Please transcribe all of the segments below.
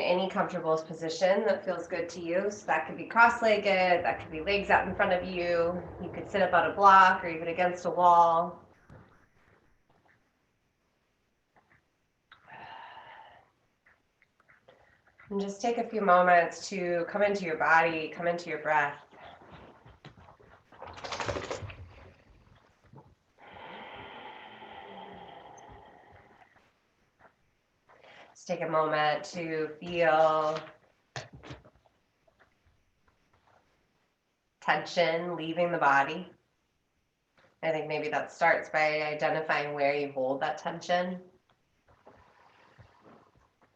any comfortable position that feels good to you. So that could be cross-legged, that could be legs out in front of you. You could sit up on a block or even against a wall. And just take a few moments to come into your body, come into your breath. Just take a moment to feel tension leaving the body. I think maybe that starts by identifying where you hold that tension.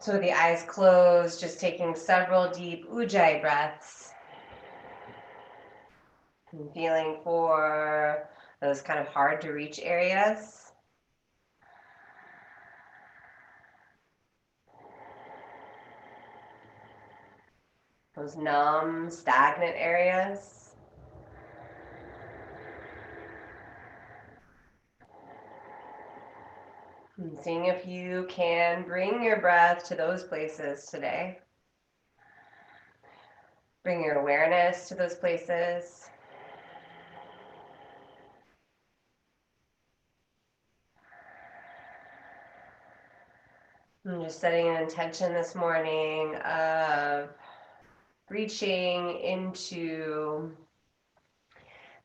So with the eyes closed, just taking several deep ujjayi breaths. And feeling for those kind of hard to reach areas. Those numb, stagnant areas. And seeing if you can bring your breath to those places today. Bring your awareness to those places. I'm just setting an intention this morning of reaching into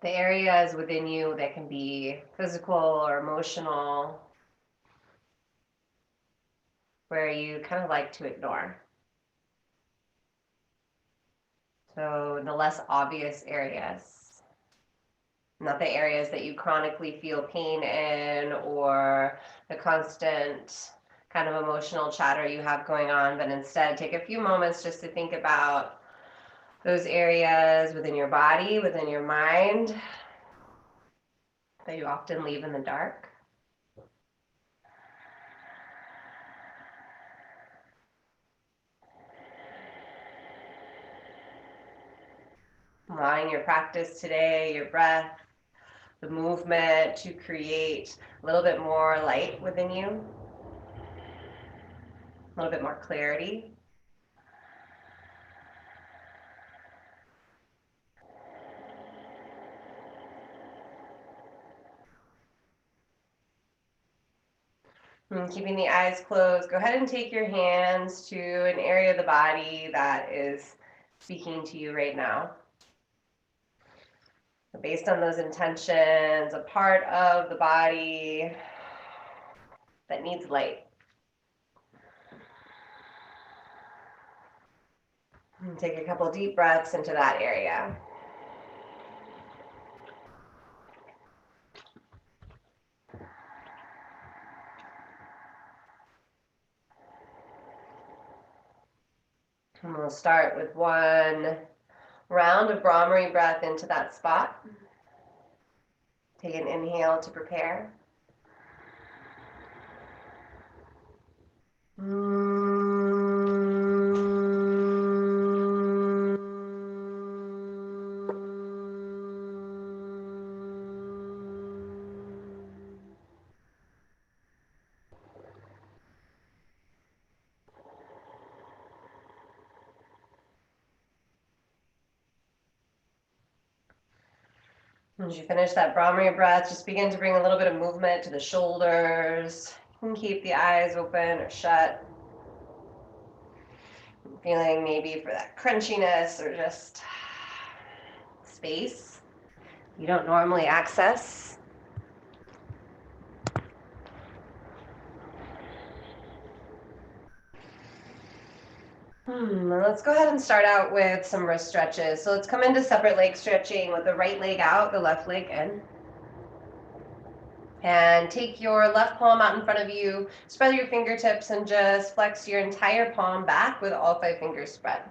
the areas within you that can be physical or emotional, where you kind of like to ignore. So the less obvious areas, not the areas that you chronically feel pain in or the constant kind of emotional chatter you have going on, but instead take a few moments just to think about those areas within your body, within your mind, that you often leave in the dark. Allowing your practice today, your breath, the movement to create a little bit more light within you, a little bit more clarity. And keeping the eyes closed, go ahead and take your hands to an area of the body that is speaking to you right now. Based on those intentions, a part of the body that needs light. And take a couple deep breaths into that area. And we'll start with one round of Brahmari breath into that spot. Take an inhale to prepare. As you finish that Brahmari breath, just begin to bring a little bit of movement to the shoulders. You can keep the eyes open or shut. Feeling maybe for that crunchiness or just space you don't normally access. Let's go ahead and start out with some wrist stretches. So let's come into separate leg stretching with the right leg out, the left leg in. And take your left palm out in front of you, spread your fingertips, and just flex your entire palm back with all 5 fingers spread.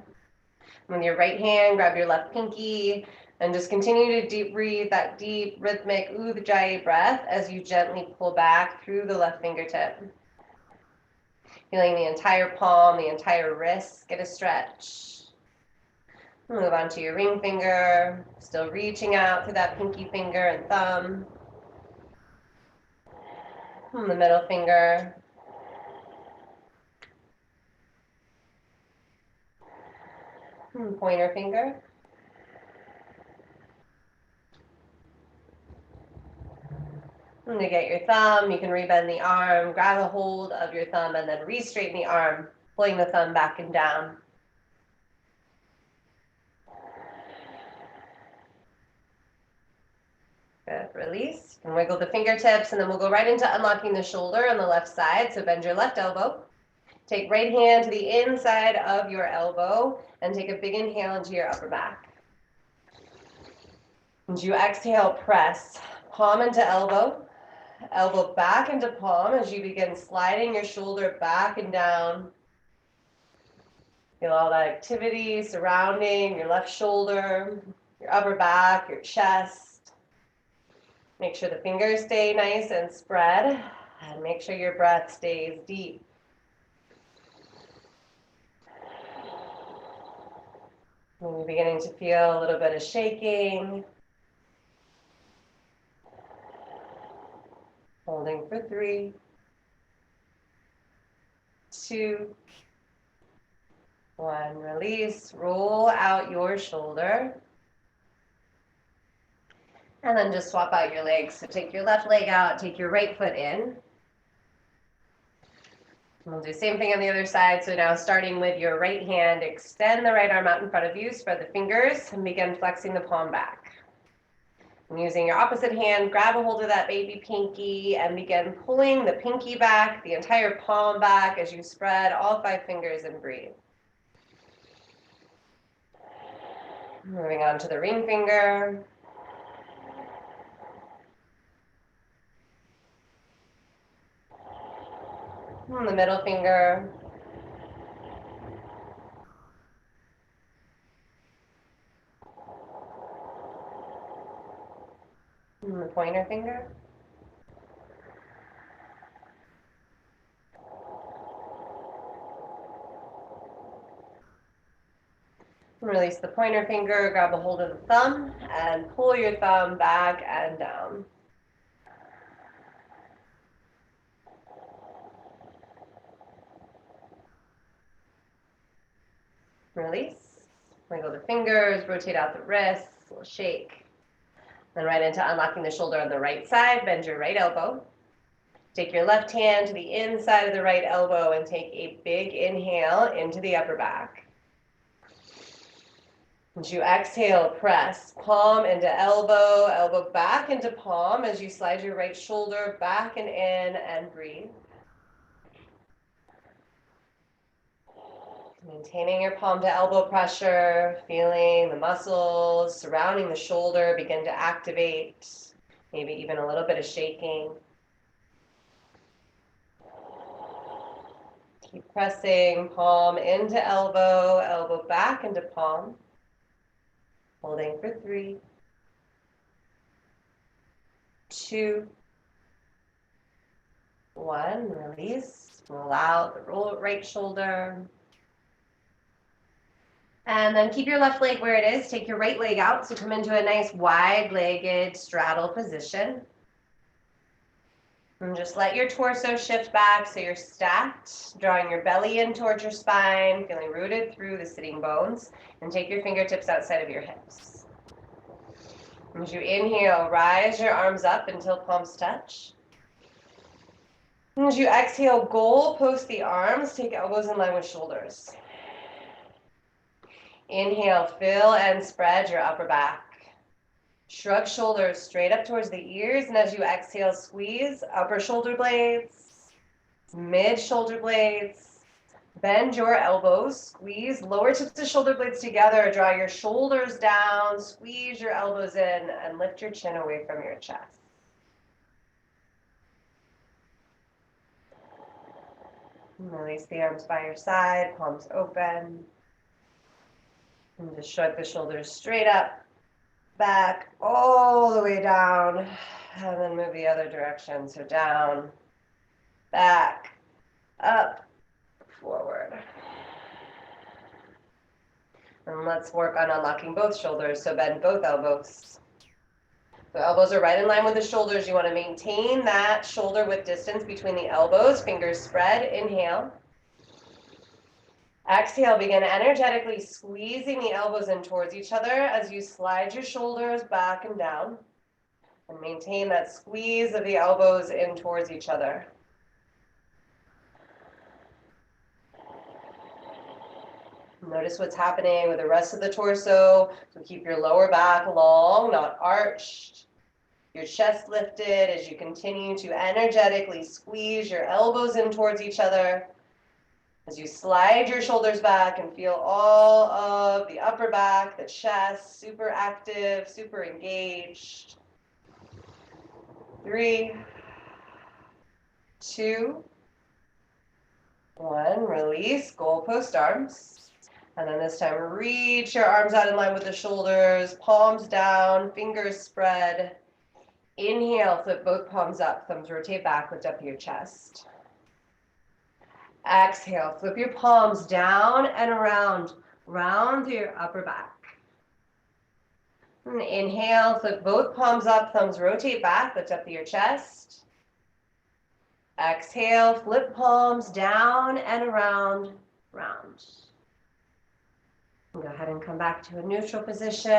With your right hand, grab your left pinky, and just continue to deep breathe that deep rhythmic ujjayi breath as you gently pull back through the left fingertip. Feeling the entire palm, the entire wrist get a stretch. Move on to your ring finger, still reaching out through that pinky finger and thumb. And the middle finger. Pointer finger. And to get your thumb, you can rebend the arm, grab a hold of your thumb, and then re-straighten the arm, pulling the thumb back and down. Good, release. And wiggle the fingertips, and then we'll go right into unlocking the shoulder on the left side. So bend your left elbow. Take right hand to the inside of your elbow, and take a big inhale into your upper back. As you exhale, press palm into elbow. Elbow back into palm as you begin sliding your shoulder back and down. Feel all that activity surrounding your left shoulder, your upper back, your chest. Make sure the fingers stay nice and spread, and make sure your breath stays deep. And you're beginning to feel a little bit of shaking. Holding for 3, 2, 1. Release. Roll out your shoulder. And then just swap out your legs. So take your left leg out, take your right foot in. And we'll do the same thing on the other side. So now starting with your right hand, extend the right arm out in front of you, spread the fingers, and begin flexing the palm back. And using your opposite hand, grab a hold of that baby pinky and begin pulling the pinky back, the entire palm back as you spread all 5 fingers and breathe. Moving on to the ring finger. And the middle finger. And the pointer finger. And release the pointer finger, grab a hold of the thumb, and pull your thumb back and down. Release. Wiggle the fingers, rotate out the wrists, a little shake. Then right into unlocking the shoulder on the right side, bend your right elbow. Take your left hand to the inside of the right elbow and take a big inhale into the upper back. As you exhale, press palm into elbow, elbow back into palm as you slide your right shoulder back and in and breathe. Maintaining your palm to elbow pressure, feeling the muscles surrounding the shoulder begin to activate, maybe even a little bit of shaking. Keep pressing, palm into elbow, elbow back into palm. Holding for 3, 2, 1. Release. Roll out the right shoulder. And then keep your left leg where it is. Take your right leg out. So come into a nice wide-legged straddle position. And just let your torso shift back so you're stacked, drawing your belly in towards your spine, feeling rooted through the sitting bones. And take your fingertips outside of your hips. As you inhale, rise your arms up until palms touch. And as you exhale, goal post the arms, take elbows in line with shoulders. Inhale, fill and spread your upper back. Shrug shoulders straight up towards the ears, and as you exhale, squeeze upper shoulder blades, mid shoulder blades. Bend your elbows, squeeze lower tips of shoulder blades together, draw your shoulders down, squeeze your elbows in, and lift your chin away from your chest. And release the arms by your side, palms open. And just shrug the shoulders straight up, back, all the way down, and then move the other direction. So down, back, up, forward. And let's work on unlocking both shoulders. So bend both elbows. The elbows are right in line with the shoulders. You want to maintain that shoulder width distance between the elbows. Fingers spread. Inhale. Exhale, begin energetically squeezing the elbows in towards each other as you slide your shoulders back and down. And maintain that squeeze of the elbows in towards each other. Notice what's happening with the rest of the torso. So keep your lower back long, not arched. Your chest lifted as you continue to energetically squeeze your elbows in towards each other. As you slide your shoulders back and feel all of the upper back, the chest, super active, super engaged. 3, 2, 1. Release, goalpost arms. And then this time, reach your arms out in line with the shoulders, palms down, fingers spread. Inhale, flip both palms up, thumbs rotate back, lift up your chest. Exhale, flip your palms down and around, round through your upper back. And inhale, flip both palms up, thumbs rotate back, lift up your chest. Exhale, flip palms down and around, round. Go ahead and come back to a neutral position.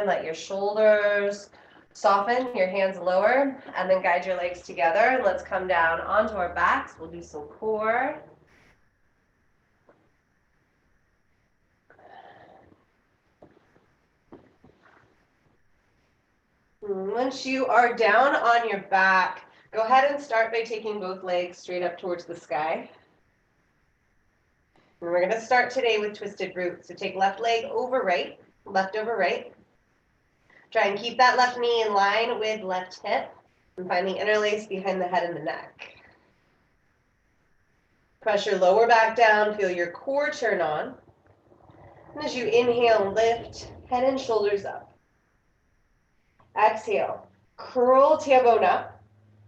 Let your shoulders soften, your hands lower, and then guide your legs together. Let's come down onto our backs. We'll do some core. Once you are down on your back, go ahead and start by taking both legs straight up towards the sky. And we're going to start today with twisted root. So take left leg over right, left over right. Try and keep that left knee in line with left hip and find the interlace behind the head and the neck. Press your lower back down, feel your core turn on. And as you inhale, lift head and shoulders up. Exhale, curl tailbone up.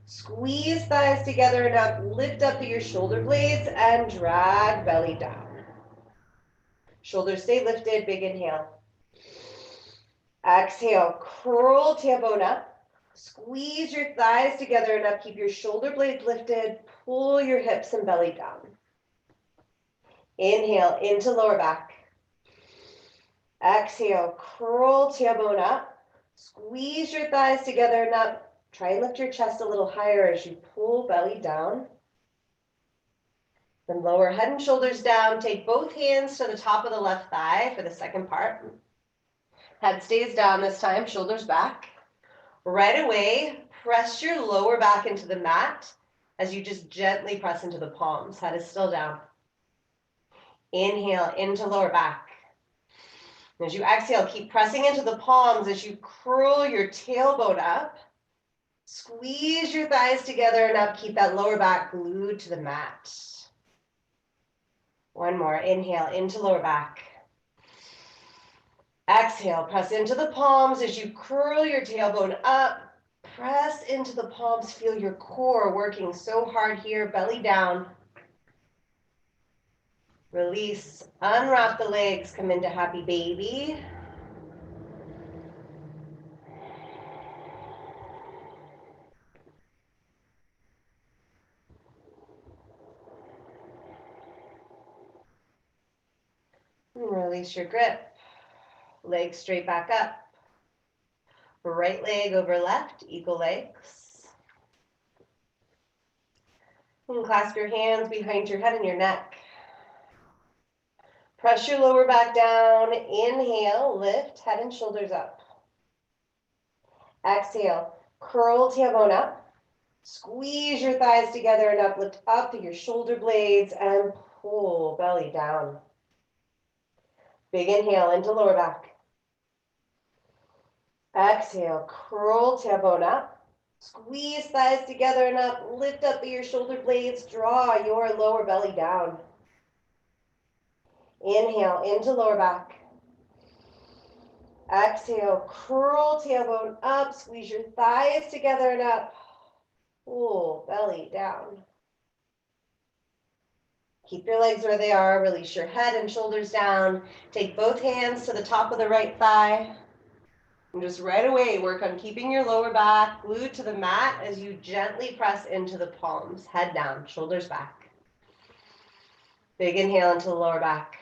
Squeeze thighs together and up, lift up your shoulder blades and drag belly down. Shoulders stay lifted, big inhale. Exhale, curl tailbone up. Squeeze your thighs together and up, keep your shoulder blades lifted, pull your hips and belly down. Inhale into lower back. Exhale, curl tailbone up. Squeeze your thighs together and up. Try and lift your chest a little higher as you pull belly down. Then lower head and shoulders down. Take both hands to the top of the left thigh for the second part. Head stays down this time, shoulders back. Right away, press your lower back into the mat as you just gently press into the palms. Head is still down. Inhale into lower back. As you exhale, keep pressing into the palms as you curl your tailbone up. Squeeze your thighs together and up. Keep that lower back glued to the mat. One more. Inhale into lower back. Exhale, press into the palms as you curl your tailbone up. Press into the palms. Feel your core working so hard here. Belly down. Release. Unwrap the legs. Come into happy baby. And release your grip. Legs straight back up. Right leg over left, equal legs. And clasp your hands behind your head and your neck. Press your lower back down. Inhale, lift, head and shoulders up. Exhale, curl tailbone up. Squeeze your thighs together and up. Lift up your shoulder blades and pull belly down. Big inhale into lower back. Exhale, curl tailbone up. Squeeze thighs together and up. Lift up your shoulder blades. Draw your lower belly down. Inhale into lower back. Exhale, curl tailbone up. Squeeze your thighs together and up. Pull belly down. Keep your legs where they are. Release your head and shoulders down. Take both hands to the top of the right thigh. And just right away, work on keeping your lower back glued to the mat as you gently press into the palms. Head down, shoulders back. Big inhale into the lower back.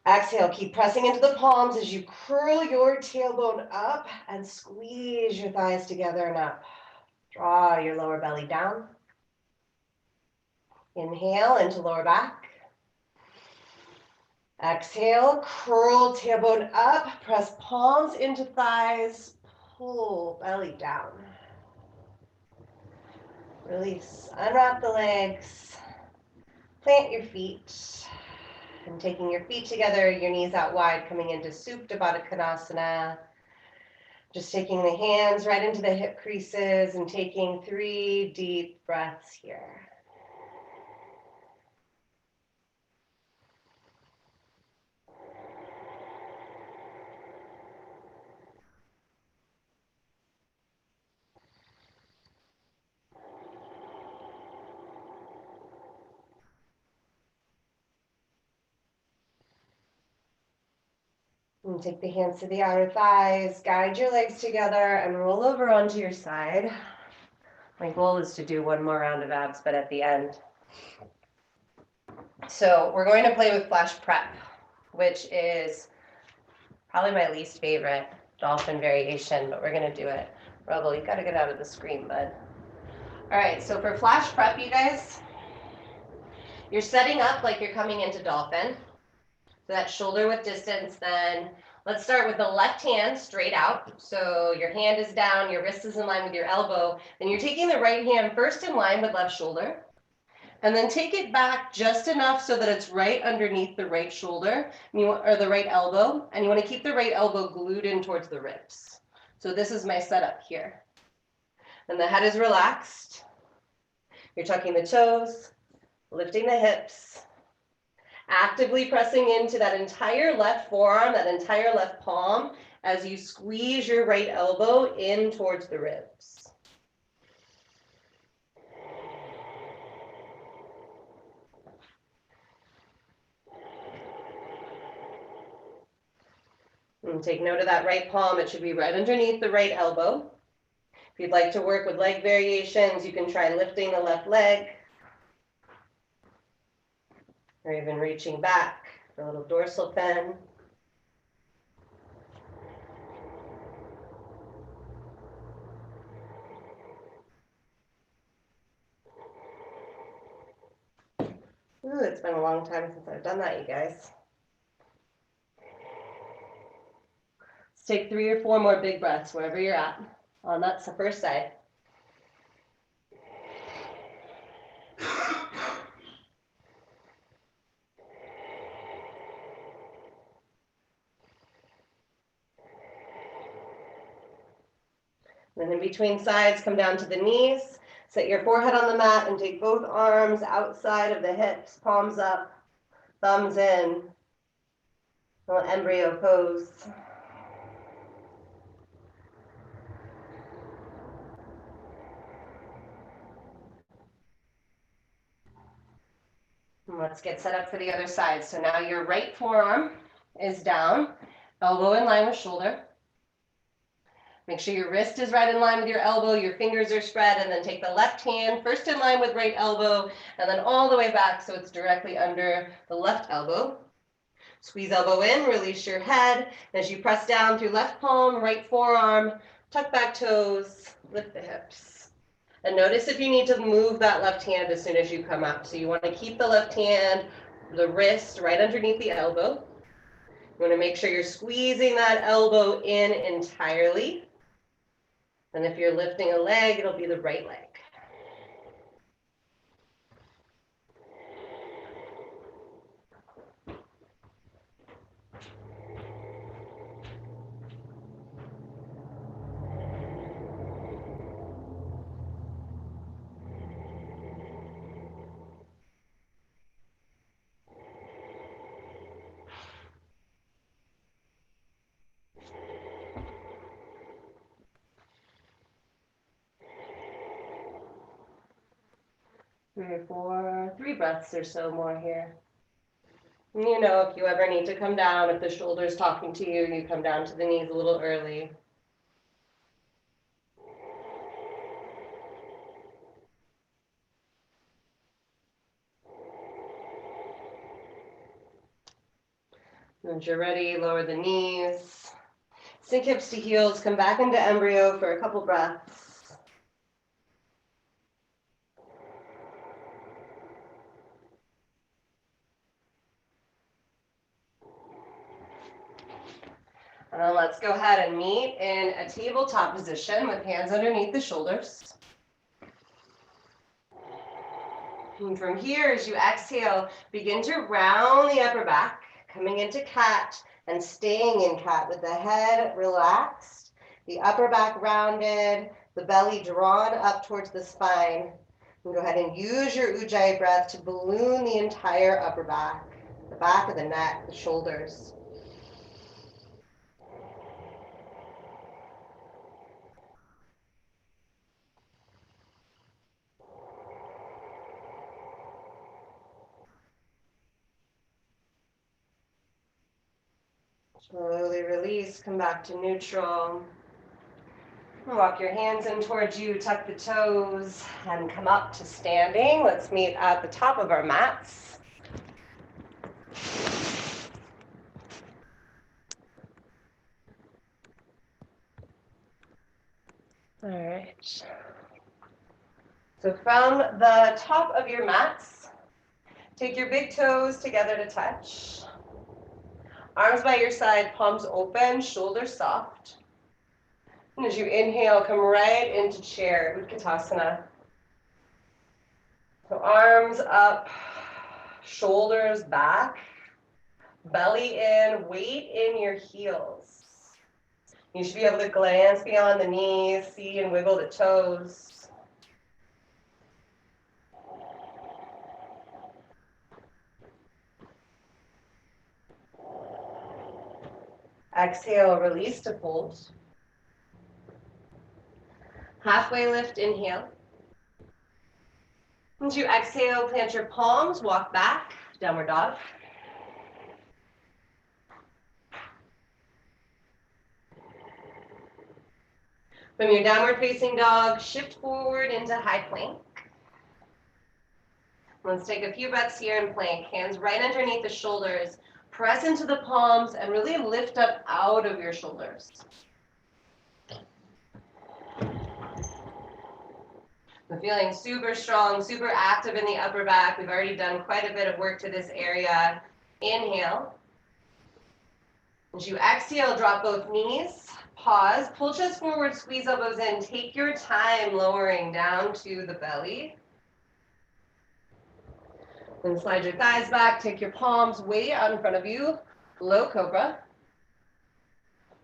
Exhale, keep pressing into the palms as you curl your tailbone up and squeeze your thighs together and up. Draw your lower belly down. Inhale into lower back. Exhale, curl tailbone up, press palms into thighs, pull belly down. Release, unwrap the legs, plant your feet. And taking your feet together, your knees out wide, coming into Supta Baddha Konasana. Just taking the hands right into the hip creases and taking 3 deep breaths here. And take the hands to the outer thighs, guide your legs together and roll over onto your side. My goal is to do one more round of abs, but at the end. So we're going to play with flash prep, which is probably my least favorite dolphin variation, but we're gonna do it. Rebel, you gotta get out of the screen, bud. All right, so for flash prep, you guys, you're setting up like you're coming into dolphin. So that shoulder width distance, then let's start with the left hand straight out. So your hand is down, your wrist is in line with your elbow. Then you're taking the right hand first in line with left shoulder. And then take it back just enough so that it's right underneath the right shoulder, or the right elbow. And you want to keep the right elbow glued in towards the ribs. So this is my setup here. And the head is relaxed. You're tucking the toes, lifting the hips. Actively pressing into that entire left forearm, that entire left palm, as you squeeze your right elbow in towards the ribs. And take note of that right palm. It should be right underneath the right elbow. If you'd like to work with leg variations, you can try lifting the left leg, or even reaching back for a little dorsal fin. Ooh, it's been a long time since I've done that, you guys. Let's take 3 or 4 more big breaths wherever you're at. On that's the first side. Then in between sides, come down to the knees. Set your forehead on the mat and take both arms outside of the hips, palms up, thumbs in. Little embryo pose. And let's get set up for the other side. So now your right forearm is down, elbow in line with shoulder. Make sure your wrist is right in line with your elbow, your fingers are spread, and then take the left hand first in line with right elbow, and then all the way back so it's directly under the left elbow. Squeeze elbow in, release your head. As you press down through left palm, right forearm, tuck back toes, lift the hips. And notice if you need to move that left hand as soon as you come up. So you want to keep the left hand, the wrist right underneath the elbow. You want to make sure you're squeezing that elbow in entirely. And if you're lifting a leg, it'll be the right leg. Three breaths or so more here. And you know, if you ever need to come down, if the shoulder's talking to you, you come down to the knees a little early. Once you're ready, lower the knees. Sink hips to heels, come back into embryo for a couple breaths. And then let's go ahead and meet in a tabletop position with hands underneath the shoulders. And from here, as you exhale, begin to round the upper back, coming into cat and staying in cat with the head relaxed, the upper back rounded, the belly drawn up towards the spine. And go ahead and use your Ujjayi breath to balloon the entire upper back, the back of the neck, the shoulders. Slowly release, come back to neutral. Walk your hands in towards you, tuck the toes, and come up to standing. Let's meet at the top of our mats. All right. So from the top of your mats, take your big toes together to touch. Arms by your side, palms open, shoulders soft. And as you inhale, come right into chair, Utkatasana. So arms up, shoulders back, belly in, weight in your heels. You should be able to glance beyond the knees, see and wiggle the toes. Exhale, release to fold. Halfway lift, inhale. As you exhale, plant your palms, walk back, downward dog. From your downward facing dog, shift forward into high plank. Let's take a few breaths here in plank. Hands right underneath the shoulders. Press into the palms and really lift up out of your shoulders. I'm feeling super strong, super active in the upper back. We've already done quite a bit of work to this area. Inhale. As you exhale, drop both knees. Pause. Pull chest forward, squeeze elbows in. Take your time lowering down to the belly. Then slide your thighs back. Take your palms way out in front of you. Low cobra.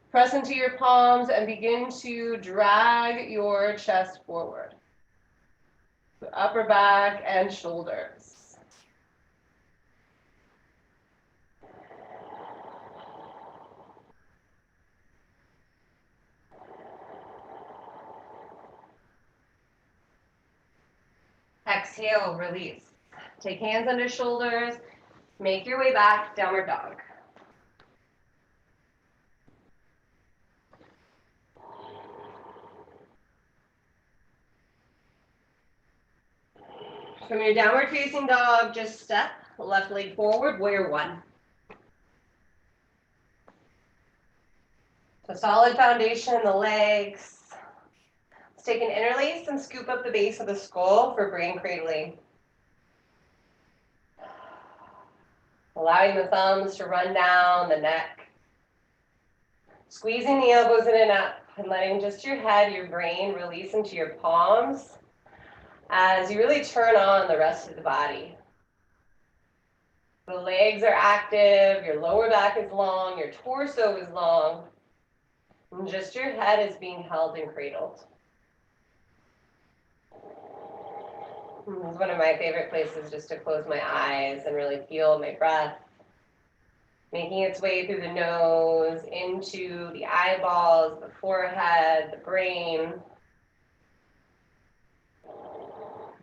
Press into your palms and begin to drag your chest forward. Upper back and shoulders. Exhale, release. Take hands under shoulders. Make your way back, downward dog. From your downward facing dog, just step, left leg forward, warrior one. So solid foundation in the legs. Let's take an interlace and scoop up the base of the skull for brain cradling. Allowing the thumbs to run down the neck. Squeezing the elbows in and up and letting just your head, your brain release into your palms as you really turn on the rest of the body. The legs are active, your lower back is long, your torso is long, and just your head is being held and cradled. This is one of my favorite places just to close my eyes and really feel my breath making its way through the nose, into the eyeballs, the forehead, the brain.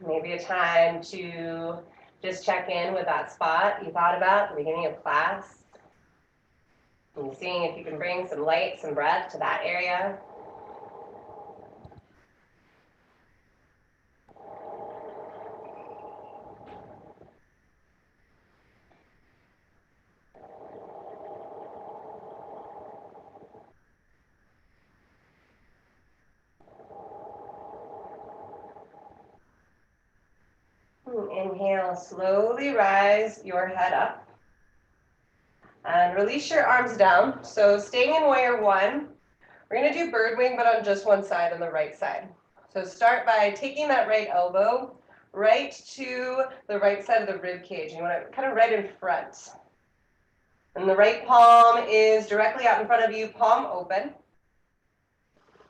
Maybe a time to just check in with that spot you thought about at the beginning of class. And seeing if you can bring some light, some breath to that area. Inhale, slowly rise your head up. And release your arms down. So staying in warrior one, we're going to do bird wing, but on just one side, on the right side. So start by taking that right elbow right to the right side of the rib cage. You want it kind of right in front. And the right palm is directly out in front of you, palm open.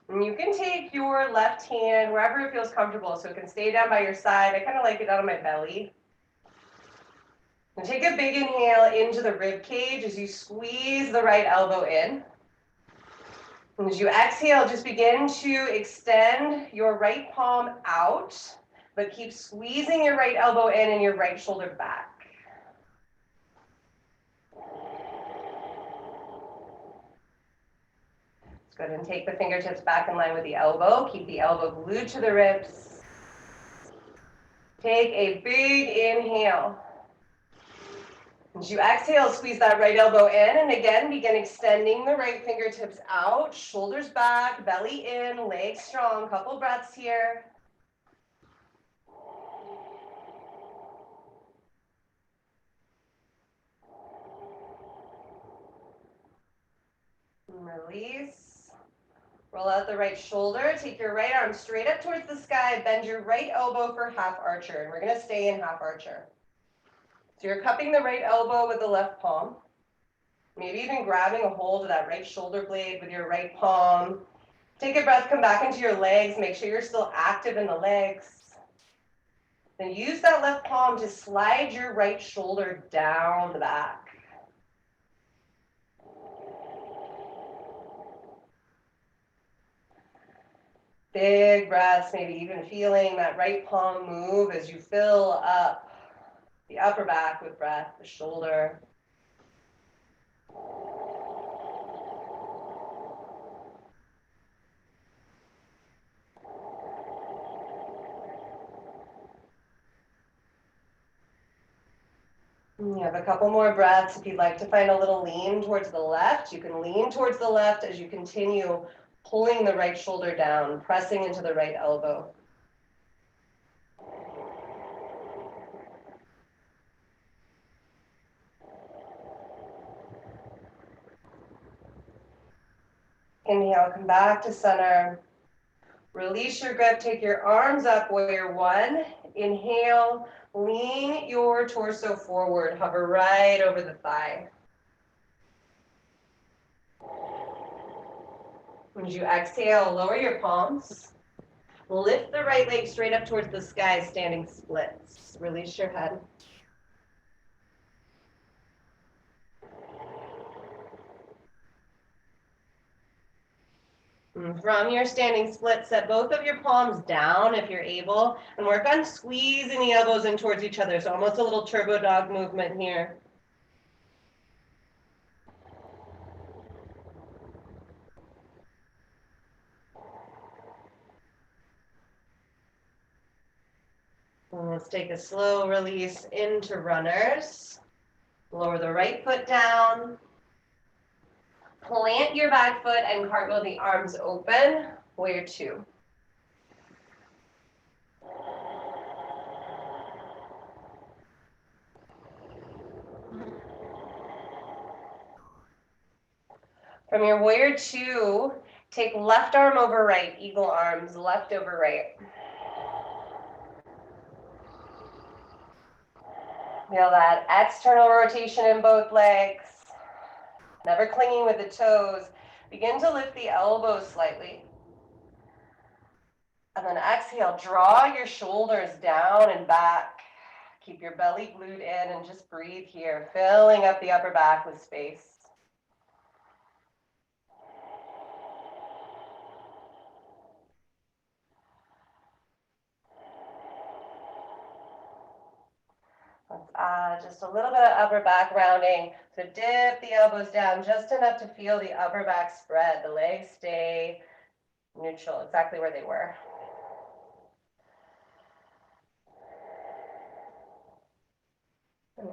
And you can take your left hand wherever it feels comfortable. So it can stay down by your side. I kind of like it down on my belly. And take a big inhale into the rib cage as you squeeze the right elbow in. And as you exhale, just begin to extend your right palm out, but keep squeezing your right elbow in and your right shoulder back. Let's go ahead and take the fingertips back in line with the elbow. Keep the elbow glued to the ribs. Take a big inhale. As you exhale, squeeze that right elbow in, and again, begin extending the right fingertips out, shoulders back, belly in, legs strong. Couple breaths here. And release. Roll out the right shoulder. Take your right arm straight up towards the sky. Bend your right elbow for half archer, and we're going to stay in half archer. So you're cupping the right elbow with the left palm. Maybe even grabbing a hold of that right shoulder blade with your right palm. Take a breath, come back into your legs. Make sure you're still active in the legs. Then use that left palm to slide your right shoulder down the back. Big breaths, maybe even feeling that right palm move as you fill up the upper back with breath, the shoulder. You have a couple more breaths. If you'd like to find a little lean towards the left, you can lean towards the left as you continue pulling the right shoulder down, pressing into the right elbow. Inhale, come back to center. Release your grip, take your arms up, warrior one. Inhale, lean your torso forward, hover right over the thigh. As you exhale, lower your palms. Lift the right leg straight up towards the sky, standing splits. Release your head. And from your standing split, set both of your palms down if you're able, and work on squeezing the elbows in towards each other. So almost a little turbo dog movement here. And let's take a slow release into runners. Lower the right foot down. Plant your back foot and cartwheel the arms open. Warrior two. From your warrior two, take left arm over right, eagle arms, left over right. Feel that external rotation in both legs. Never clinging with the toes. Begin to lift the elbows slightly. And then exhale, draw your shoulders down and back. Keep your belly glued in and just breathe here, filling up the upper back with space. Let's add just a little bit of upper back rounding. So dip the elbows down just enough to feel the upper back spread. The legs stay neutral, exactly where they were.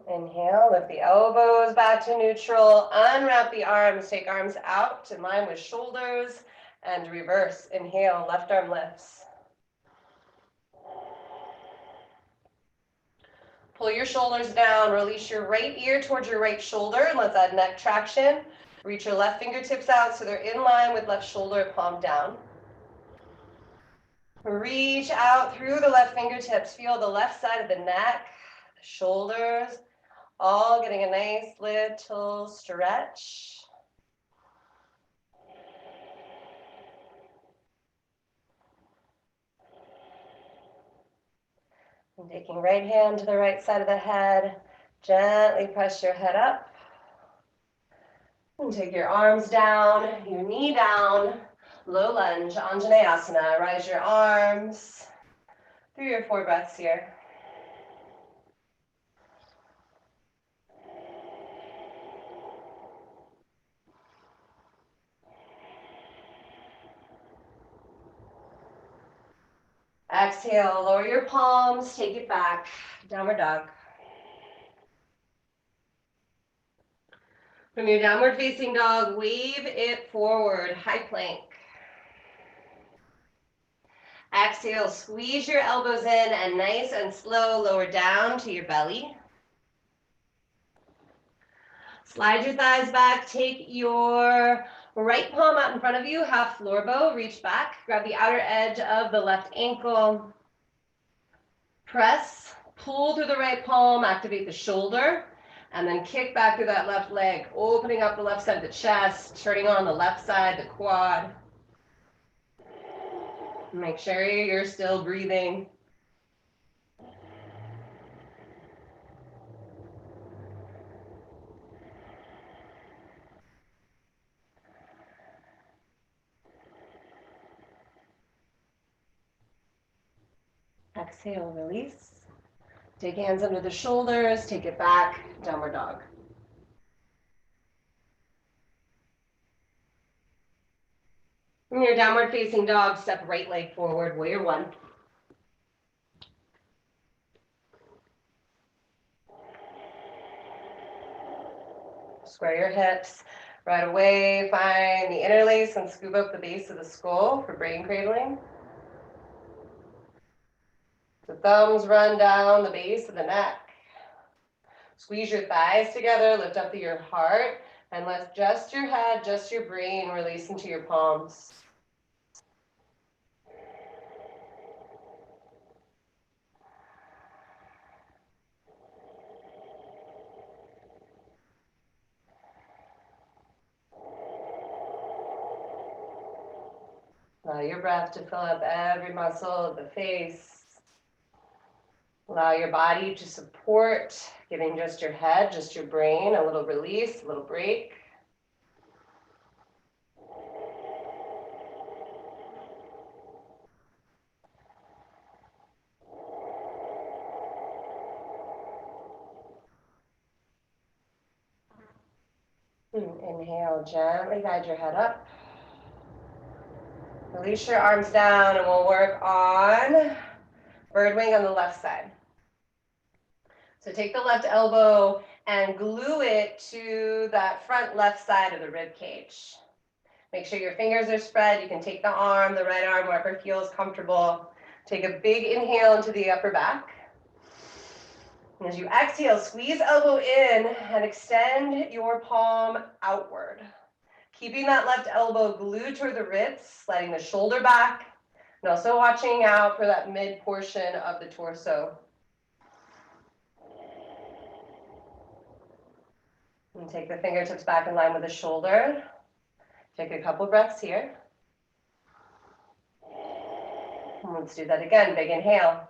Inhale, lift the elbows back to neutral. Unwrap the arms, take arms out in line with shoulders, and reverse. Inhale, left arm lifts. Pull your shoulders down, release your right ear towards your right shoulder. Let's add neck traction. Reach your left fingertips out so they're in line with left shoulder, palm down. Reach out through the left fingertips. Feel the left side of the neck, the shoulders, all getting a nice little stretch. And taking right hand to the right side of the head, gently press your head up. And take your arms down, your knee down, low lunge, Anjaneyasana. Rise your arms through your 4 breaths here. Exhale, lower your palms, take it back, downward dog. From your downward facing dog, wave it forward, high plank. Exhale, squeeze your elbows in and nice and slow, lower down to your belly. Slide your thighs back, take your right palm out in front of you, half floor bow, reach back, grab the outer edge of the left ankle. Press, pull through the right palm, activate the shoulder, and then kick back through that left leg, opening up the left side of the chest, turning on the left side, the quad. Make sure you're still breathing. Exhale, release. Take hands under the shoulders, take it back, downward dog. From your downward facing dog, step right leg forward, warrior 1. Square your hips. Right away, find the interlace and scoop up the base of the skull for brain cradling. The thumbs run down the base of the neck. Squeeze your thighs together, lift up to your heart, and let just your head, just your brain release into your palms. Allow your breath to fill up every muscle of the face. Allow your body to support, giving just your head, just your brain, a little release, a little break. Inhale, gently guide your head up. Release your arms down and we'll work on bird wing on the left side. So take the left elbow and glue it to that front left side of the rib cage. Make sure your fingers are spread. You can take the arm, the right arm, wherever feels comfortable. Take a big inhale into the upper back. And as you exhale, squeeze elbow in and extend your palm outward. Keeping that left elbow glued toward the ribs, sliding the shoulder back, and also watching out for that mid portion of the torso. And take the fingertips back in line with the shoulder. Take a couple breaths here. And let's do that again. Big inhale.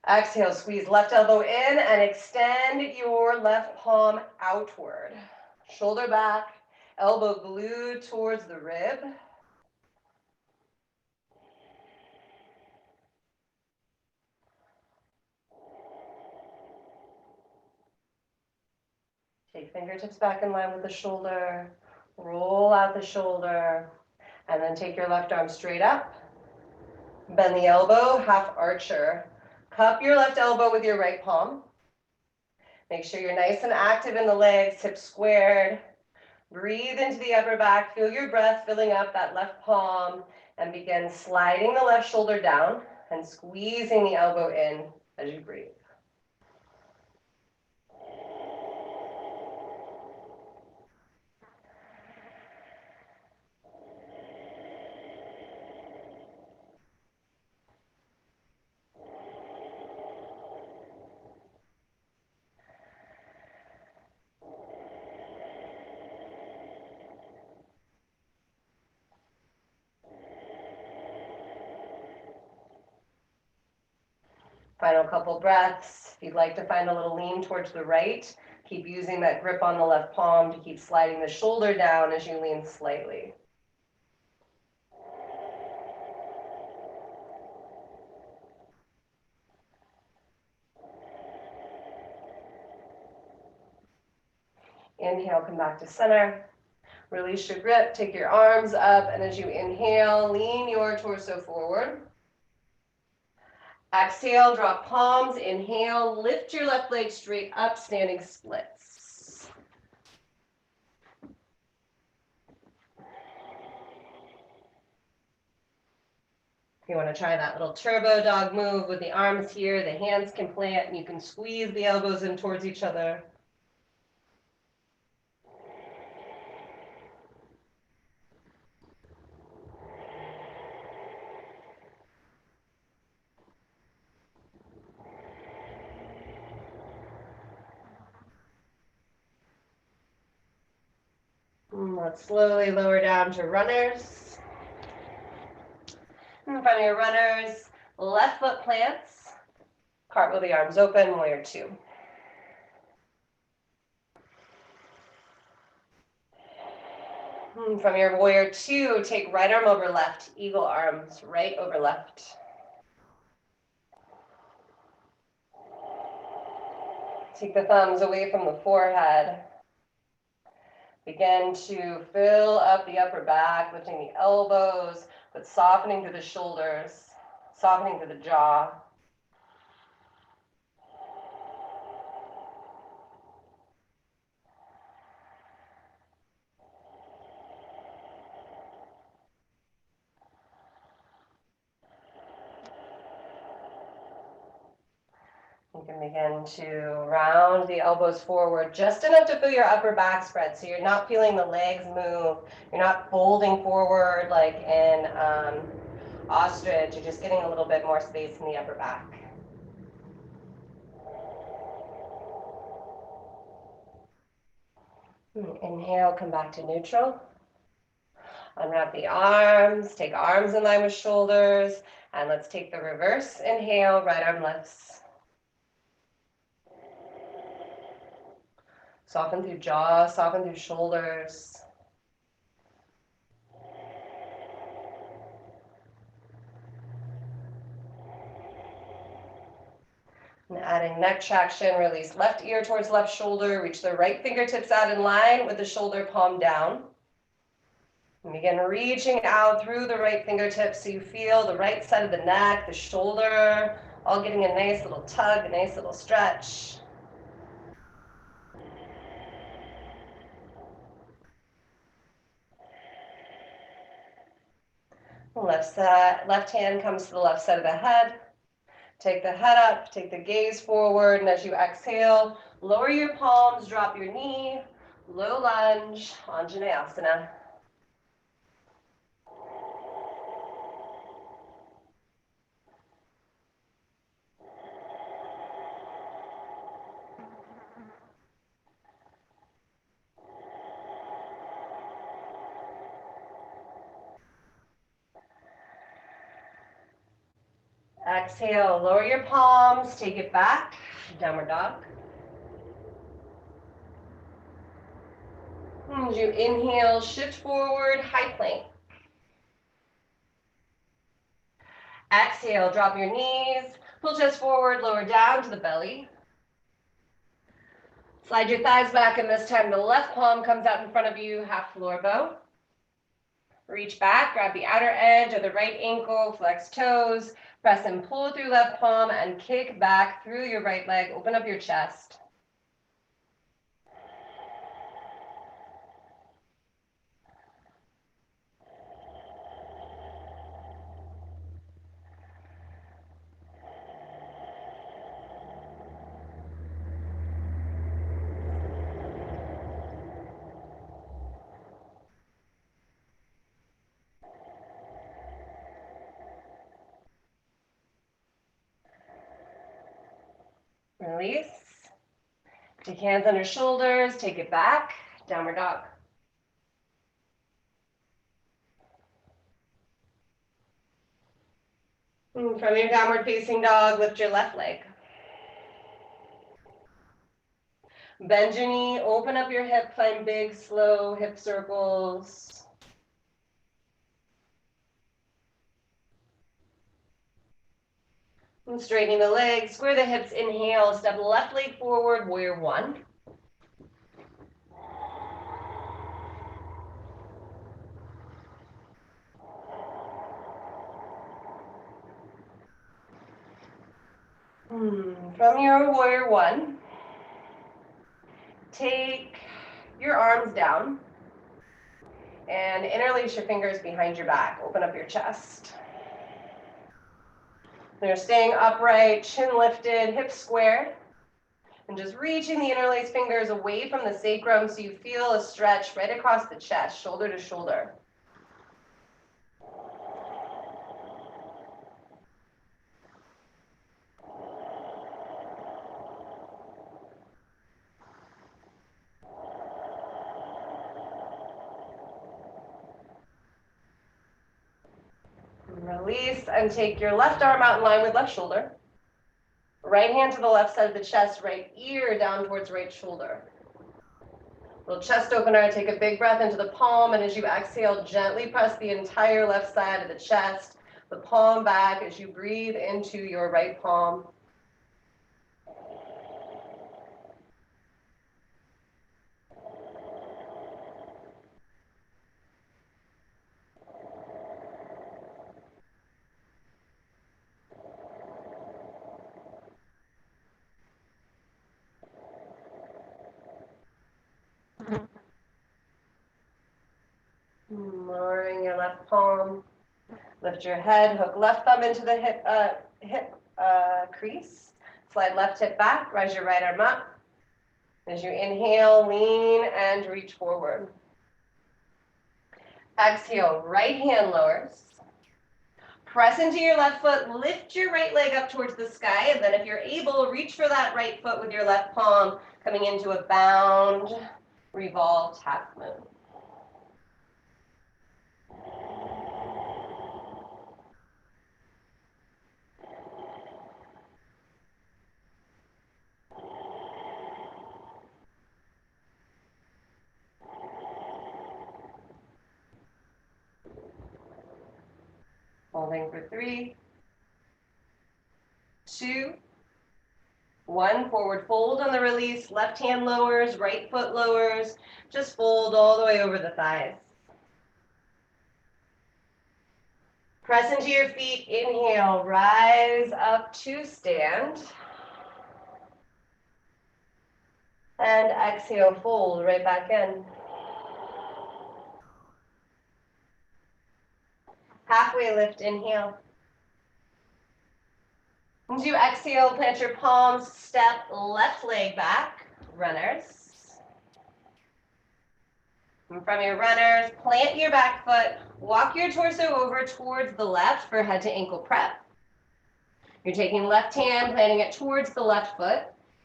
Exhale, squeeze left elbow in and extend your left palm outward. Shoulder back, elbow glued towards the rib. Take fingertips back in line with the shoulder. Roll out the shoulder. And then take your left arm straight up. Bend the elbow, half archer. Cup your left elbow with your right palm. Make sure you're nice and active in the legs, hips squared. Breathe into the upper back. Feel your breath filling up that left palm and begin sliding the left shoulder down and squeezing the elbow in as you breathe. Final couple breaths. If you'd like to find a little lean towards the right, keep using that grip on the left palm to keep sliding the shoulder down as you lean slightly. Inhale, come back to center. Release your grip, take your arms up, and as you inhale, lean your torso forward. Exhale, drop palms. Inhale, lift your left leg straight up, standing splits. You want to try that little turbo dog move with the arms here. The hands can plant, and you can squeeze the elbows in towards each other. Let's slowly lower down to runners. In front of your runners, left foot plants. Cartwheel the arms open, warrior two. From your warrior two, take right arm over left, eagle arms, right over left. Take the thumbs away from the forehead. Begin to fill up the upper back, lifting the elbows, but softening through the shoulders, softening through the jaw. You can begin to round the elbows forward just enough to feel your upper back spread, so you're not feeling the legs move. You're not folding forward like in ostrich. You're just getting a little bit more space in the upper back. Inhale, come back to neutral. Unwrap the arms, take arms in line with shoulders, and let's take the reverse. Inhale, right arm lifts. Soften through jaw, soften through shoulders. And adding neck traction, release left ear towards left shoulder, reach the right fingertips out in line with the shoulder palm down. And begin reaching out through the right fingertips so you feel the right side of the neck, the shoulder, all getting a nice little tug, a nice little stretch. Left hand comes to the left side of the head. Take the head up, take the gaze forward, and as you exhale, lower your palms, drop your knee, low lunge, Anjaneyasana. Exhale, lower your palms, take it back, downward dog. As you inhale, shift forward, high plank. Exhale, drop your knees, pull chest forward, lower down to the belly. Slide your thighs back, and this time the left palm comes out in front of you, half floor bow. Reach back, grab the outer edge of the right ankle, flex toes, press and pull through left palm, and kick back through your right leg. Open up your chest. Release. Take hands under shoulders, take it back, downward dog. From your downward facing dog, lift your left leg. Bend your knee, open up your hip, find big, slow hip circles. And straightening the legs, square the hips, inhale, step left leg forward, warrior one. From your warrior one, take your arms down and interlace your fingers behind your back. Open up your chest. You're staying upright, chin lifted, hips squared, and just reaching the interlaced fingers away from the sacrum so you feel a stretch right across the chest, shoulder to shoulder. Release and take your left arm out in line with left shoulder. Right hand to the left side of the chest, right ear down towards right shoulder. Little chest opener, take a big breath into the palm, and as you exhale, gently press the entire left side of the chest, the palm back as you breathe into your right palm. Lowering your left palm. Lift your head, hook left thumb into the hip crease. Slide left hip back, rise your right arm up. As you inhale, lean and reach forward. Exhale, right hand lowers. Press into your left foot, lift your right leg up towards the sky, and then if you're able, reach for that right foot with your left palm, coming into a bound, revolved half moon. Holding for 3, 2, 1. Forward fold on the release. Left hand lowers, right foot lowers. Just fold all the way over the thighs. Press into your feet. Inhale, rise up to stand. And exhale, fold right back in. Halfway lift, inhale. As you exhale, plant your palms, step left leg back, runners. And from your runners, plant your back foot, walk your torso over towards the left for head to ankle prep. You're taking left hand, planting it towards the left foot,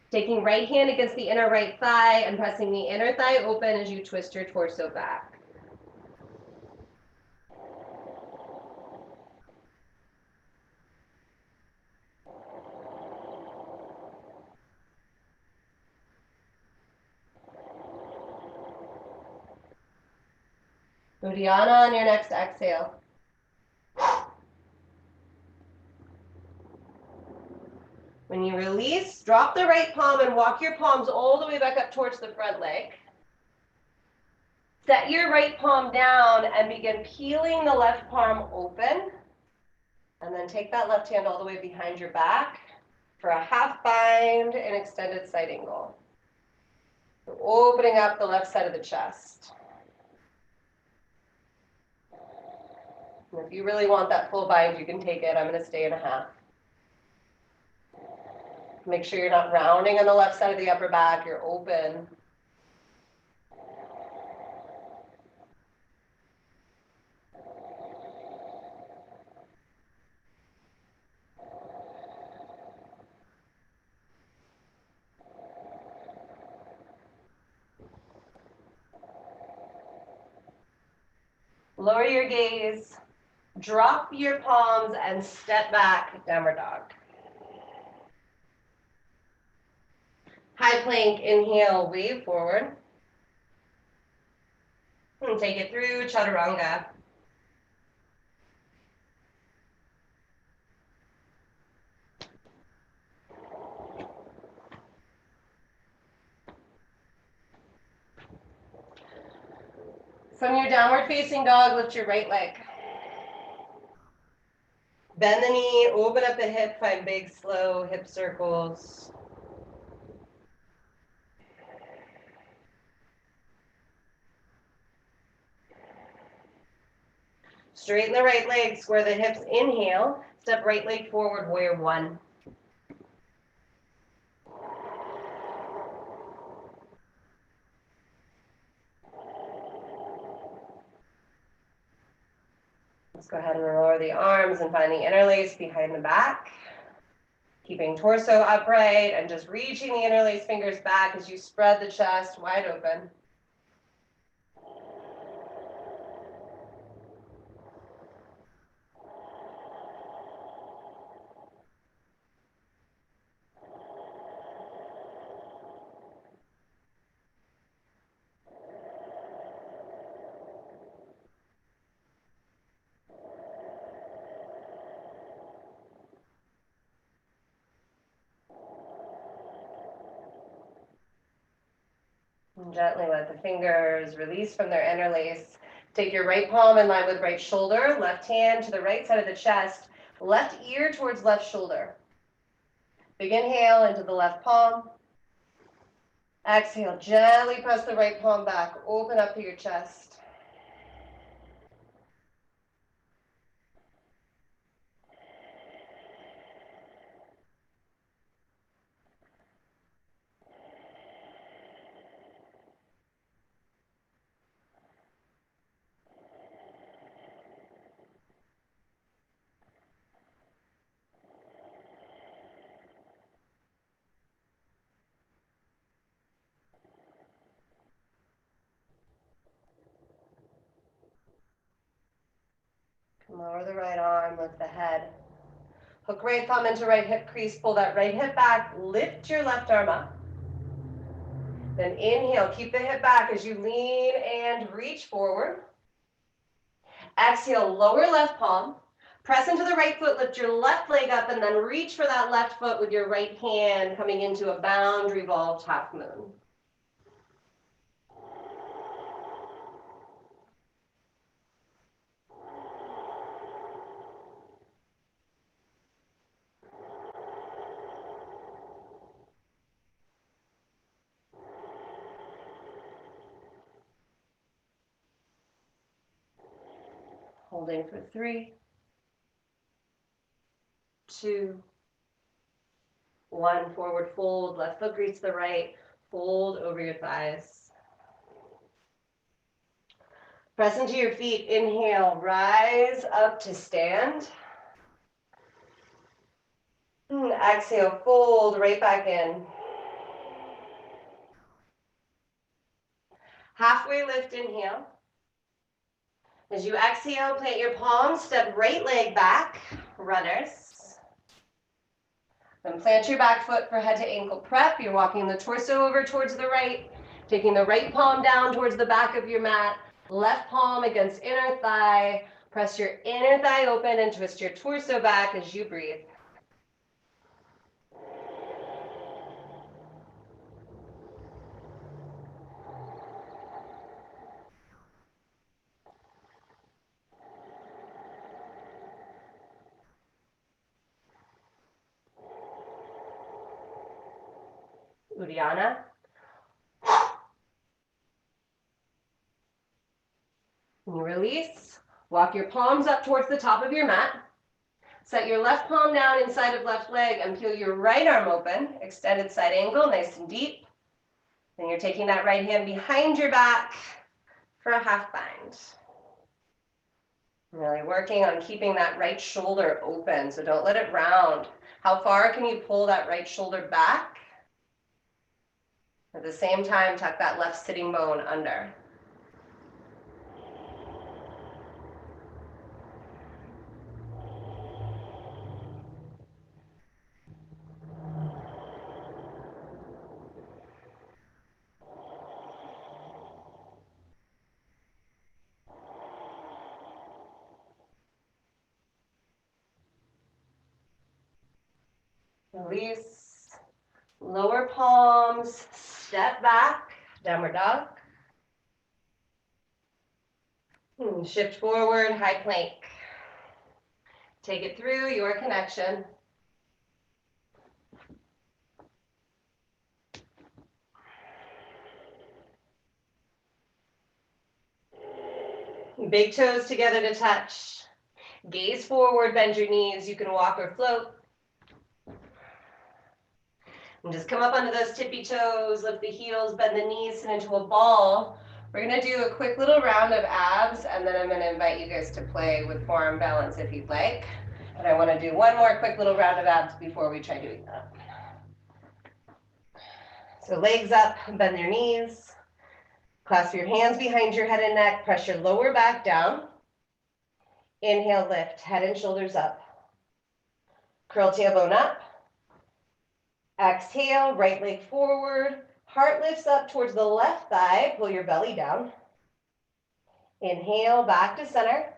taking right hand against the inner right thigh and pressing the inner thigh open as you twist your torso back. Uddiyana on your next exhale. When you release, drop the right palm and walk your palms all the way back up towards the front leg. Set your right palm down and begin peeling the left palm open. And then take that left hand all the way behind your back for a half bind and extended side angle. So opening up the left side of the chest. And if you really want that full bind, you can take it. I'm going to stay in a half. Make sure you're not rounding on the left side of the upper back. You're open. Lower your gaze. Drop your palms and step back, downward dog. High plank, inhale, wave forward. And take it through chaturanga. From your downward facing dog, lift your right leg. Bend the knee, open up the hip, find big, slow hip circles. Straighten the right leg, square the hips, inhale. Step right leg forward, warrior one. Let's go ahead and lower the arms and find the interlace behind the back. Keeping torso upright and just reaching the interlace fingers back as you spread the chest wide open. And gently let the fingers release from their interlace. Take your right palm in line with right shoulder, left hand to the right side of the chest, left ear towards left shoulder. Big inhale into the left palm. Exhale, gently press the right palm back, open up to your chest. Lower the right arm, lift the head. Hook right thumb into right hip crease, pull that right hip back, lift your left arm up. Then inhale, keep the hip back as you lean and reach forward. Exhale, lower left palm. Press into the right foot, lift your left leg up, and then reach for that left foot with your right hand, coming into a bound revolved half moon. Holding for 3, 2, 1. Forward fold, left foot greets the right, fold over your thighs. Press into your feet, inhale, rise up to stand. Exhale, fold right back in. Halfway lift, inhale. As you exhale, plant your palms, step right leg back, runners. Then plant your back foot for head to ankle prep. You're walking the torso over towards the right, taking the right palm down towards the back of your mat, left palm against inner thigh. Press your inner thigh open and twist your torso back as you breathe. Uddiyana. And you release. Walk your palms up towards the top of your mat. Set your left palm down inside of left leg and peel your right arm open. Extended side angle, nice and deep. Then you're taking that right hand behind your back for a half bind. Really working on keeping that right shoulder open, so don't let it round. How far can you pull that right shoulder back? At the same time, tuck that left sitting bone under. Release. Lower palms, step back, downward dog. Shift forward, high plank. Take it through your connection. Big toes together to touch. Gaze forward, bend your knees. You can walk or float. And just come up onto those tippy toes, lift the heels, bend the knees, sit into a ball. We're gonna do a quick little round of abs, and then I'm gonna invite you guys to play with forearm balance if you'd like. But I wanna do one more quick little round of abs before we try doing that. So legs up, bend your knees. Clasp your hands behind your head and neck, press your lower back down. Inhale, lift, head and shoulders up. Curl tailbone up. Exhale, right leg forward. Heart lifts up towards the left thigh, pull your belly down. Inhale, back to center.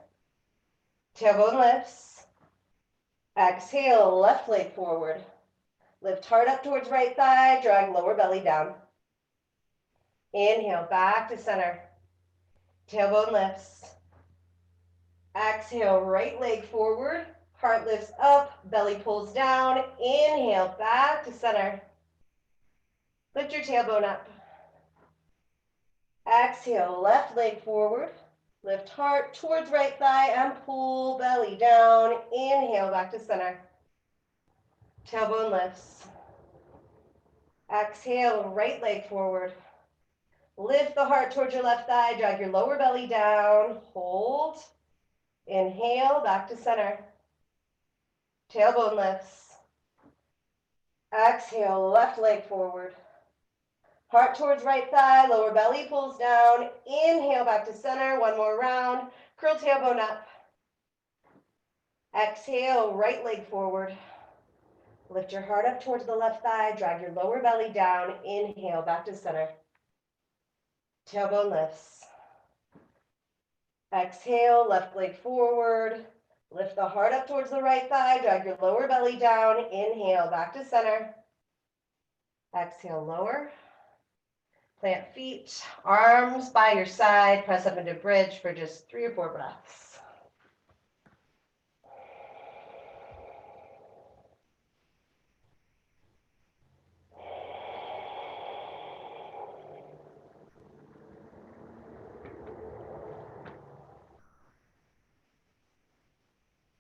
Tailbone lifts. Exhale, left leg forward. Lift heart up towards right thigh, drag lower belly down. Inhale, back to center. Tailbone lifts. Exhale, right leg forward. Heart lifts up, belly pulls down. Inhale, back to center. Lift your tailbone up. Exhale, left leg forward. Lift heart towards right thigh and pull belly down. Inhale, back to center. Tailbone lifts. Exhale, right leg forward. Lift the heart towards your left thigh, drag your lower belly down, hold. Inhale, back to center. Tailbone lifts. Exhale, left leg forward. Heart towards right thigh, lower belly pulls down. Inhale, back to center, one more round. Curl tailbone up. Exhale, right leg forward. Lift your heart up towards the left thigh, drag your lower belly down. Inhale, back to center. Tailbone lifts. Exhale, left leg forward. Lift the heart up towards the right thigh, drag your lower belly down. Inhale, back to center. Exhale, lower. Plant feet, arms by your side, press up into bridge for just 3 or 4 breaths.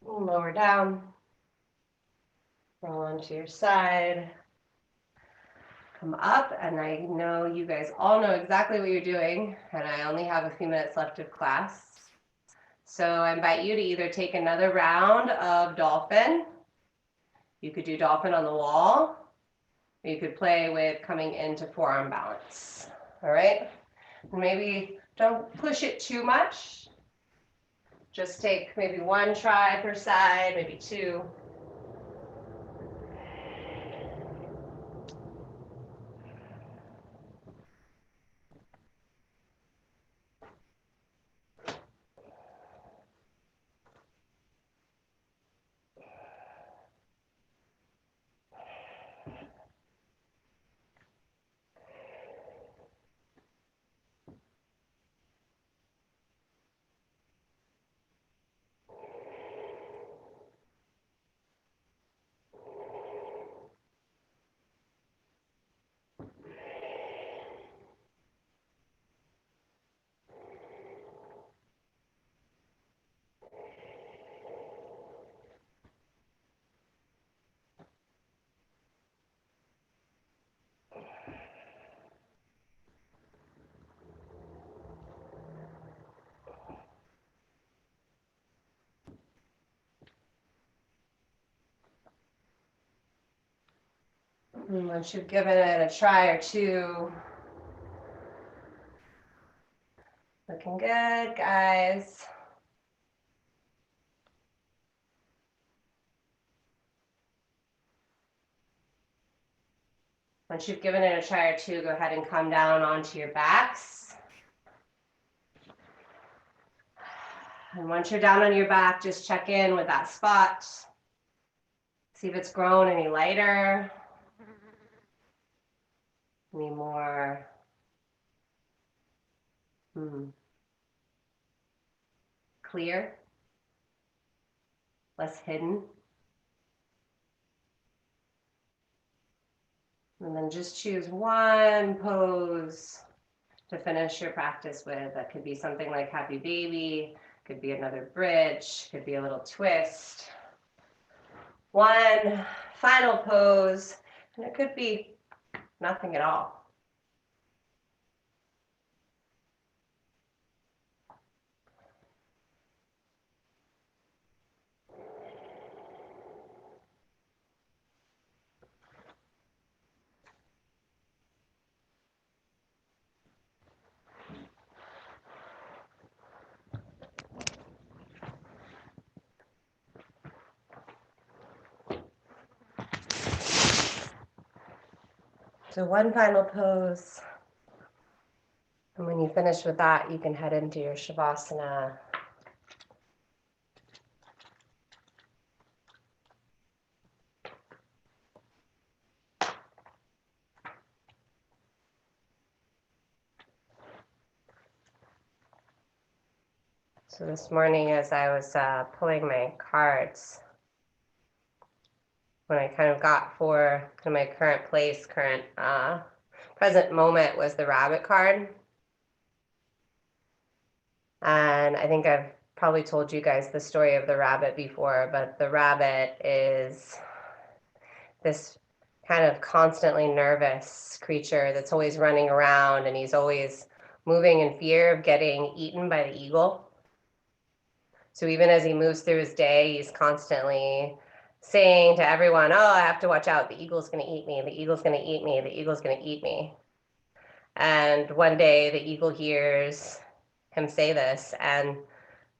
Lower down. Roll onto your side. Come up, and I know you guys all know exactly what you're doing, and I only have a few minutes left of class. So I invite you to either take another round of dolphin. You could do dolphin on the wall. Or you could play with coming into forearm balance. All right? Maybe don't push it too much. Just take maybe 1 try per side, maybe 2. And once you've given it a try or 2, looking good, guys. Once you've given it a try or 2, go ahead and come down onto your backs. And once you're down on your back, just check in with that spot. See if it's grown any lighter, any more clear, less hidden. And then just choose one pose to finish your practice with. That could be something like Happy Baby, could be another bridge, could be a little twist. One final pose, and it could be nothing at all. So one final pose. And when you finish with that, you can head into your Shavasana. So this morning, as I was pulling my cards, when I kind of got for my current place, present moment was the rabbit card. And I think I've probably told you guys the story of the rabbit before, but the rabbit is this kind of constantly nervous creature that's always running around, and he's always moving in fear of getting eaten by the eagle. So even as he moves through his day, he's constantly saying to everyone, oh, I have to watch out. The eagle's going to eat me. The eagle's going to eat me. The eagle's going to eat me. And one day the eagle hears him say this and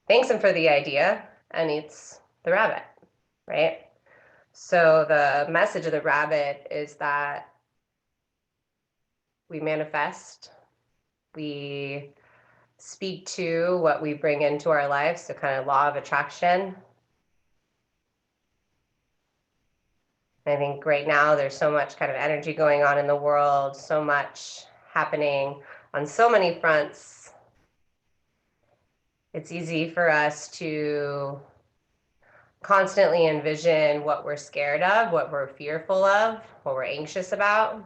thanks him for the idea and eats the rabbit, right? So the message of the rabbit is that we manifest, we speak to what we bring into our lives, so kind of law of attraction. I think right now there's so much kind of energy going on in the world, so much happening on so many fronts. It's easy for us to constantly envision what we're scared of, what we're fearful of, what we're anxious about.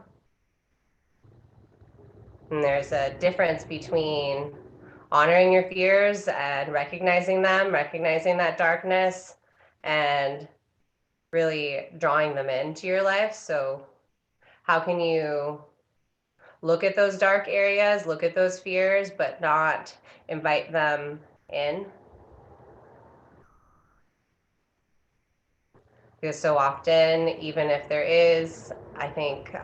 And there's a difference between honoring your fears and recognizing them, recognizing that darkness, and really drawing them into your life. So how can you look at those dark areas, look at those fears, but not invite them in? Because so often, even if there is, I think,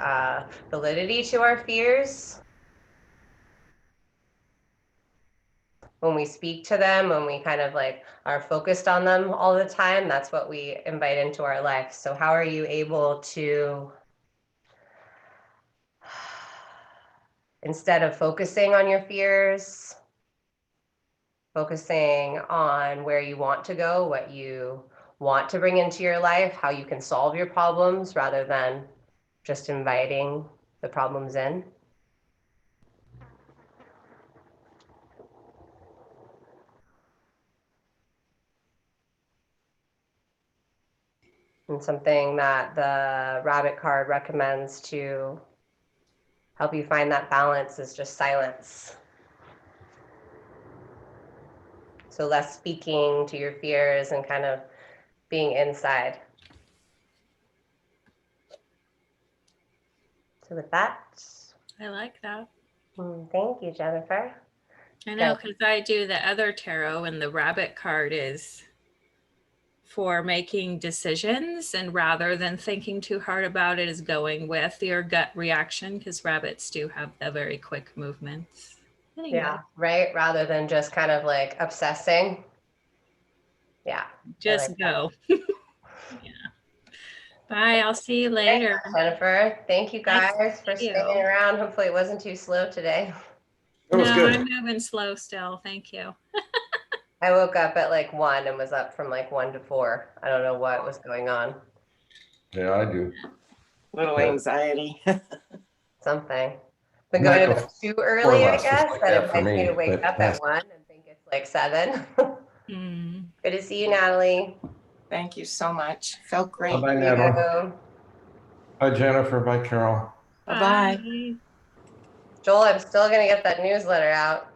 validity to our fears, when we speak to them, when we kind of like are focused on them all the time, that's what we invite into our life. So how are you able to, instead of focusing on your fears, focusing on where you want to go, what you want to bring into your life, how you can solve your problems rather than just inviting the problems in? And something that the rabbit card recommends to help you find that balance is just silence. So less speaking to your fears and kind of being inside. So with that. I like that. Thank you, Jennifer. I know, because I do the other tarot, and the rabbit card is for making decisions, and rather than thinking too hard about it, is going with your gut reaction, because rabbits do have the very quick movements. Anyway. Yeah, right? Rather than just kind of like obsessing. Yeah. Just like go. Yeah. Bye. I'll see you later. Thanks, Jennifer. Thank you guys for staying around. Hopefully it wasn't too slow today. It was good. I'm moving slow still. Thank you. I woke up at like 1 and was up from like 1 to 4. I don't know what was going on. Yeah, I do. Little Yeah. anxiety. Something. Been Might going go to bed too 4 early, I lessons guess. like That that for invites me me, to wake but up at 1 and think it's like 7. Mm. Good to see you, Natalie. Thank you so much. Felt great. Bye-bye, You. Natalie. Bye, Jennifer. Bye, Carol. Bye-bye. Bye. Joel, I'm still gonna get that newsletter out.